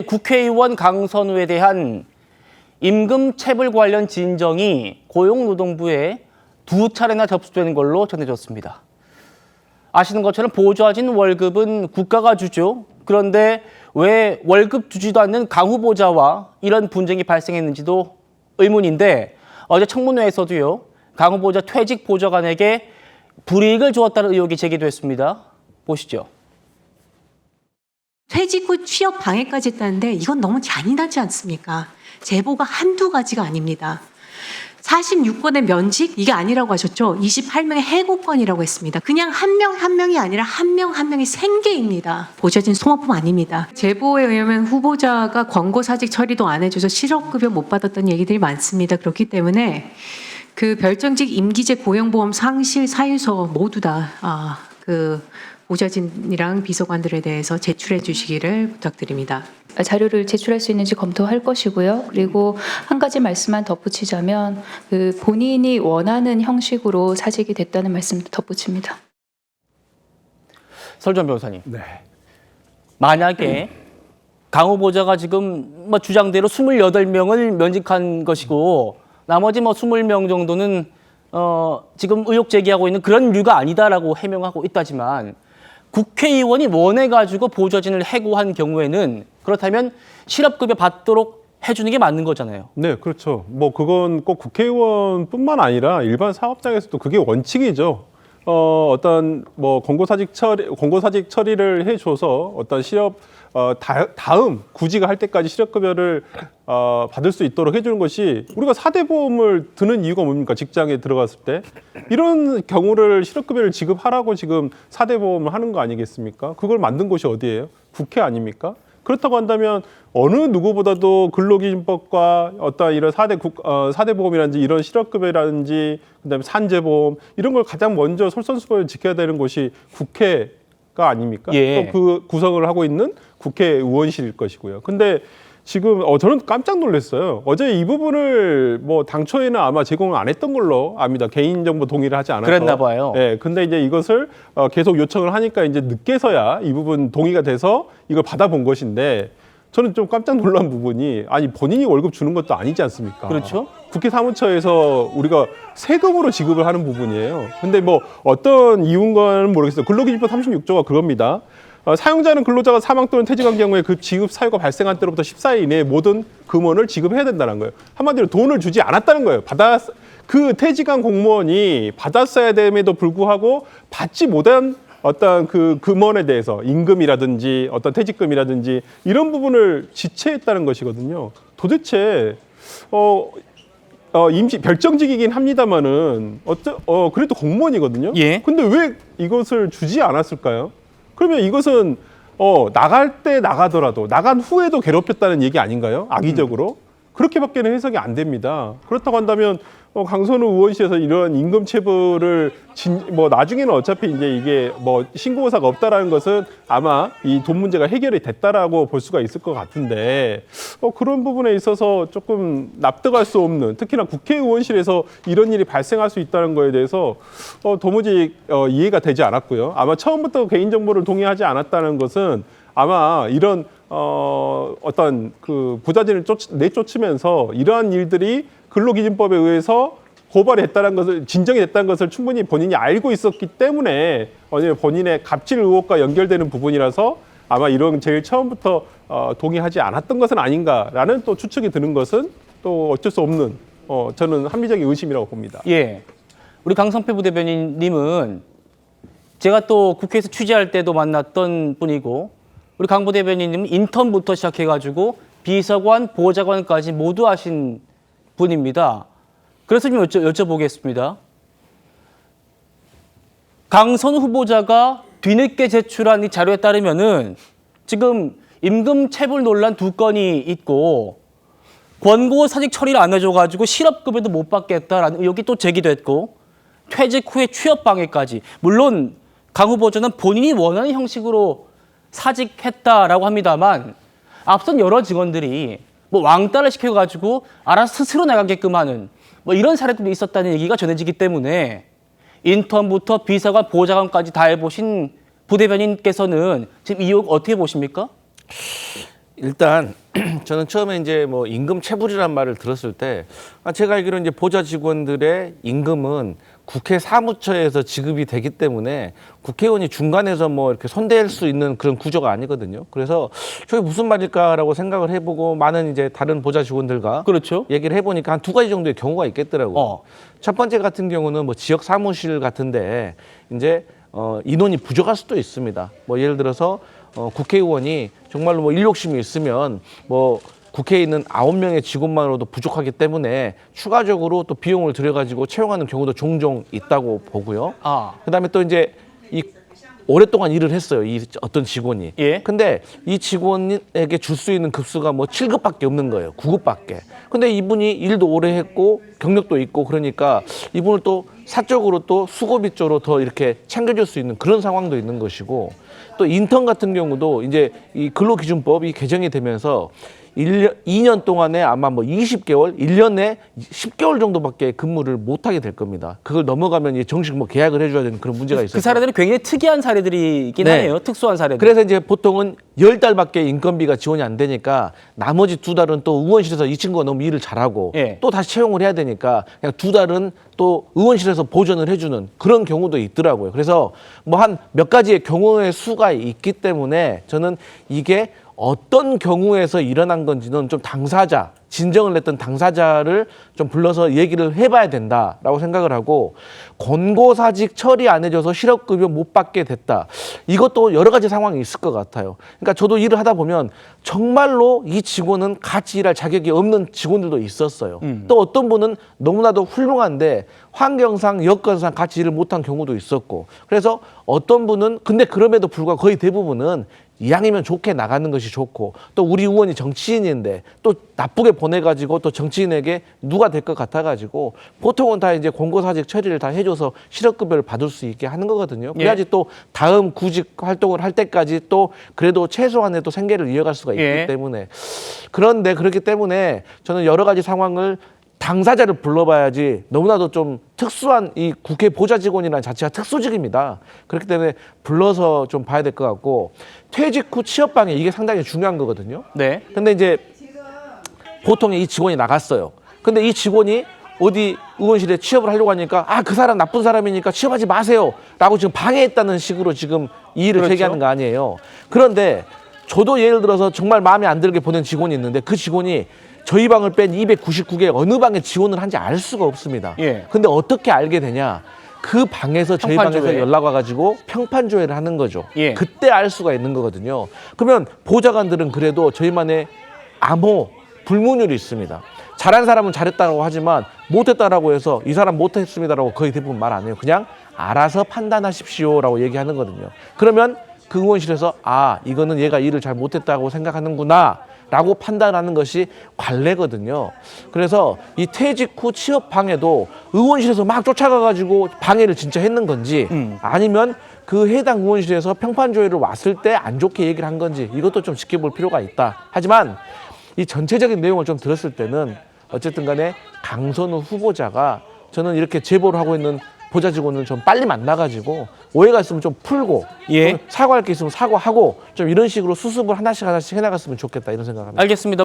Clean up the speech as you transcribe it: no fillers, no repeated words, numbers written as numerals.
국회의원 강선우에 대한 임금 체불 관련 진정이 고용노동부에 2차례나 접수되는 걸로 전해졌습니다. 아시는 것처럼 보좌진 월급은 국가가 주죠. 그런데 왜 월급 주지도 않는 강 후보자와 이런 분쟁이 발생했는지도 의문인데 어제 청문회에서도요. 강 후보자 퇴직 보좌관에게 불이익을 주었다는 의혹이 제기됐습니다. 보시죠. 퇴직 후 취업 방해까지 했다는데 이건 너무 잔인하지 않습니까? 제보가 한두 가지가 아닙니다. 46건의 면직? 이게 아니라고 하셨죠? 28명의 해고건이라고 했습니다. 그냥 한 명 한 명이 아니라 한 명 한 명이 생계입니다. 보좌진 소모품 아닙니다. 제보에 의하면 후보자가 권고사직 처리도 안 해줘서 실업급여 못 받았다는 얘기들이 많습니다. 그렇기 때문에 그 별정직 임기제 고용보험 상실 사유서 모두 다 보좌진이랑 비서관들에 대해서 제출해 주시기를 부탁드립니다. 자료를 제출할 수 있는지 검토할 것이고요. 그리고 한 가지 말씀만 덧붙이자면 본인이 원하는 형식으로 사직이 됐다는 말씀도 덧붙입니다. 설전 변호사님. 네. 만약에 강 후보자가 지금 주장대로 28명을 면직한 것이고 나머지 20명 정도는 지금 의혹 제기하고 있는 그런 류가 아니다라고 해명하고 있다지만 국회의원이 원해가지고 보좌진을 해고한 경우에는 그렇다면 실업급여 받도록 해주는 게 맞는 거잖아요. 네, 그렇죠. 그건 꼭 국회의원뿐만 아니라 일반 사업장에서도 그게 원칙이죠. 어떤 권고사직 처리를 해줘서 어떤 실업 다음 구직을 할 때까지 실업급여를 받을 수 있도록 해주는 것이 우리가 4대 보험을 드는 이유가 뭡니까? 직장에 들어갔을 때 이런 경우를 실업급여를 지급하라고 지금 4대 보험을 하는 거 아니겠습니까? 그걸 만든 곳이 어디예요? 국회 아닙니까? 그렇다고 한다면 어느 누구보다도 근로기준법과 어떤 이런 4대 보험이라든지 이런 실업급여라든지 그다음에 산재보험 이런 걸 가장 먼저 솔선수범을 지켜야 되는 곳이 국회가 아닙니까? 예. 또 그 구성을 하고 있는 국회의원실일 것이고요. 근데 지금 저는 깜짝 놀랐어요. 어제 이 부분을 당초에는 아마 제공을 안 했던 걸로 압니다. 개인정보 동의를 하지 않아서. 그랬나 봐요. 네, 근데 이제 이것을 계속 요청을 하니까 이제 늦게서야 이 부분 동의가 돼서 이걸 받아본 것인데 저는 좀 깜짝 놀란 부분이 아니 본인이 월급 주는 것도 아니지 않습니까? 그렇죠. 국회 사무처에서 우리가 세금으로 지급을 하는 부분이에요. 근데 어떤 이유인가는 모르겠어요. 근로기준법 36조가 그겁니다. 사용자는 근로자가 사망 또는 퇴직한 경우에 그 지급 사유가 발생한 때로부터 14일 이내에 모든 금원을 지급해야 된다는 거예요. 한마디로 돈을 주지 않았다는 거예요. 그 퇴직한 공무원이 받았어야 됨에도 불구하고 받지 못한 어떤 그 금원에 대해서 임금이라든지 어떤 퇴직금이라든지 이런 부분을 지체했다는 것이거든요. 도대체 임시 별정직이긴 합니다만은 그래도 공무원이거든요. 예. 근데 왜 이것을 주지 않았을까요? 그러면 이것은 나갈 때 나가더라도 나간 후에도 괴롭혔다는 얘기 아닌가요? 악의적으로? 그렇게밖에는 해석이 안 됩니다. 그렇다고 한다면 강선우 의원실에서 이런 임금 체불을 나중에는 어차피 이제 이게 신고사가 없다라는 것은 아마 이 돈 문제가 해결이 됐다라고 볼 수가 있을 것 같은데 그런 부분에 있어서 조금 납득할 수 없는 특히나 국회의원실에서 이런 일이 발생할 수 있다는 거에 대해서 도무지 이해가 되지 않았고요. 아마 처음부터 개인정보를 동의하지 않았다는 것은 아마 이런 어떤 그 부자진을 내쫓으면서 이러한 일들이 근로기준법에 의해서 고발이 됐다는 것을 진정이 됐다는 것을 충분히 본인이 알고 있었기 때문에 본인의 갑질 의혹과 연결되는 부분이라서 아마 이런 제일 처음부터 동의하지 않았던 것은 아닌가라는 또 추측이 드는 것은 또 어쩔 수 없는 저는 합리적인 의심이라고 봅니다. 예, 우리 강성필 부대변인님은 제가 또 국회에서 취재할 때도 만났던 분이고 우리 강 부대변인님은 인턴부터 시작해가지고 비서관, 보좌관까지 모두 하신 분입니다. 그래서 좀 여쭤보겠습니다. 강선우 후보자가 뒤늦게 제출한 이 자료에 따르면은 지금 임금 체불 논란 2건이 있고 권고 사직 처리를 안 해줘가지고 실업급여도 못 받겠다라는 의혹이 또 제기됐고 퇴직 후에 취업 방해까지. 물론 강 후보자는 본인이 원하는 형식으로 사직했다라고 합니다만 앞선 여러 직원들이 왕따를 시켜가지고 알아서 스스로 나가게끔 하는 이런 사례들도 있었다는 얘기가 전해지기 때문에 인턴부터 비서관, 보좌관까지 다 해보신 부대변인께서는 지금 이 의혹 어떻게 보십니까? 일단 저는 처음에 이제 뭐 임금 체불이라는 말을 들었을 때 제가 알기로 이제 보좌 직원들의 임금은 국회 사무처에서 지급이 되기 때문에 국회의원이 중간에서 뭐 이렇게 손댈 수 있는 그런 구조가 아니거든요. 그래서 저게 무슨 말일까라고 생각을 해보고 많은 이제 다른 보좌 직원들과 그렇죠. 얘기를 해보니까 한 두 가지 정도의 경우가 있겠더라고요. 첫 번째 같은 경우는 뭐 지역 사무실 같은데 이제 인원이 부족할 수도 있습니다. 뭐 예를 들어서 국회의원이 정말로 뭐 일욕심이 있으면 뭐 국회에 있는 9명의 직원만으로도 부족하기 때문에 추가적으로 또 비용을 들여가지고 채용하는 경우도 종종 있다고 보고요. 그다음에 또 이제 이 오랫동안 일을 했어요. 이 어떤 직원이. 예. 근데 이 직원에게 줄 수 있는 급수가 뭐 7급밖에 없는 거예요. 9급밖에. 근데 이분이 일도 오래 했고 경력도 있고 그러니까 이분을 또 사적으로 또 수고비 쪽으로 더 이렇게 챙겨줄 수 있는 그런 상황도 있는 것이고 또 인턴 같은 경우도 이제 이 근로기준법이 개정이 되면서 2년 동안에 아마 뭐 20개월, 1년에 10개월 정도밖에 근무를 못 하게 될 겁니다. 그걸 넘어가면 이제 정식 뭐 계약을 해줘야 되는 그런 문제가 있어요. 그 사례들은 굉장히 특이한 사례들이 있긴 네. 하네요. 특수한 사례들. 그래서 이제 보통은 10달밖에 인건비가 지원이 안 되니까 나머지 2달은 또 의원실에서 이 친구가 너무 일을 잘하고 예. 또 다시 채용을 해야 되니까 그냥 2달은 또 의원실에서 보전을 해주는 그런 경우도 있더라고요. 그래서 뭐 한 몇 가지의 경우의 수가 있기 때문에 저는 이게 어떤 경우에서 일어난 건지는 좀 당사자, 진정을 냈던 당사자를 좀 불러서 얘기를 해봐야 된다라고 생각을 하고 권고사직 처리 안 해줘서 실업급여 못 받게 됐다. 이것도 여러 가지 상황이 있을 것 같아요. 그러니까 저도 일을 하다 보면 정말로 이 직원은 같이 일할 자격이 없는 직원들도 있었어요. 또 어떤 분은 너무나도 훌륭한데 환경상, 여건상 같이 일을 못한 경우도 있었고 그래서 어떤 분은 근데 그럼에도 불구하고 거의 대부분은 이왕이면 좋게 나가는 것이 좋고 또 우리 의원이 정치인인데 또 나쁘게 보내가지고 또 정치인에게 누가 될 것 같아가지고 보통은 다 이제 권고사직 처리를 다 해줘서 실업급여를 받을 수 있게 하는 거거든요. 그래야지 또 다음 구직 활동을 할 때까지 또 그래도 최소한의 또 생계를 이어갈 수가 있기 때문에 그런데 그렇기 때문에 저는 여러 가지 상황을 당사자를 불러봐야지 너무나도 좀 특수한 이 국회 보좌 직원이라는 자체가 특수직입니다. 그렇기 때문에 불러서 좀 봐야 될 것 같고 퇴직 후 취업 방해 이게 상당히 중요한 거거든요. 네. 근데 이제 보통 이 직원이 나갔어요. 근데 이 직원이 어디 의원실에 취업을 하려고 하니까 그 사람 나쁜 사람이니까 취업하지 마세요 라고 지금 방해했다는 식으로 지금 이의를 그렇죠. 제기하는 거 아니에요. 그런데 저도 예를 들어서 정말 마음에 안 들게 보낸 직원이 있는데 그 직원이 저희 방을 뺀 290국에 어느 방에 지원을 한지 알 수가 없습니다. 예. 근데 어떻게 알게 되냐? 그 방에서 저희 방에서 평판조회. 연락 와가지고 평판조회를 하는 거죠. 예. 그때 알 수가 있는 거거든요. 그러면 보좌관들은 그래도 저희만의 암호, 불문율이 있습니다. 잘한 사람은 잘했다고 하지만 못했다라고 해서 이 사람 못했습니다라고 거의 대부분 말 안 해요. 그냥 알아서 판단하십시오라고 얘기하는 거거든요. 그러면 그 의원실에서 이거는 얘가 일을 잘 못했다고 생각하는구나 라고 판단하는 것이 관례거든요. 그래서 이 퇴직 후 취업 방해도 의원실에서 막 쫓아가가지고 방해를 진짜 했는 건지 아니면 그 해당 의원실에서 평판조회를 왔을 때 안 좋게 얘기를 한 건지 이것도 좀 지켜볼 필요가 있다. 하지만 이 전체적인 내용을 좀 들었을 때는 어쨌든 간에 강선우 후보자가 저는 이렇게 제보를 하고 있는 보좌 직원을 좀 빨리 만나가지고 오해가 있으면 좀 풀고 예. 사과할 게 있으면 사과하고 좀 이런 식으로 수습을 하나씩 해나갔으면 좋겠다 이런 생각합니다. 알겠습니다.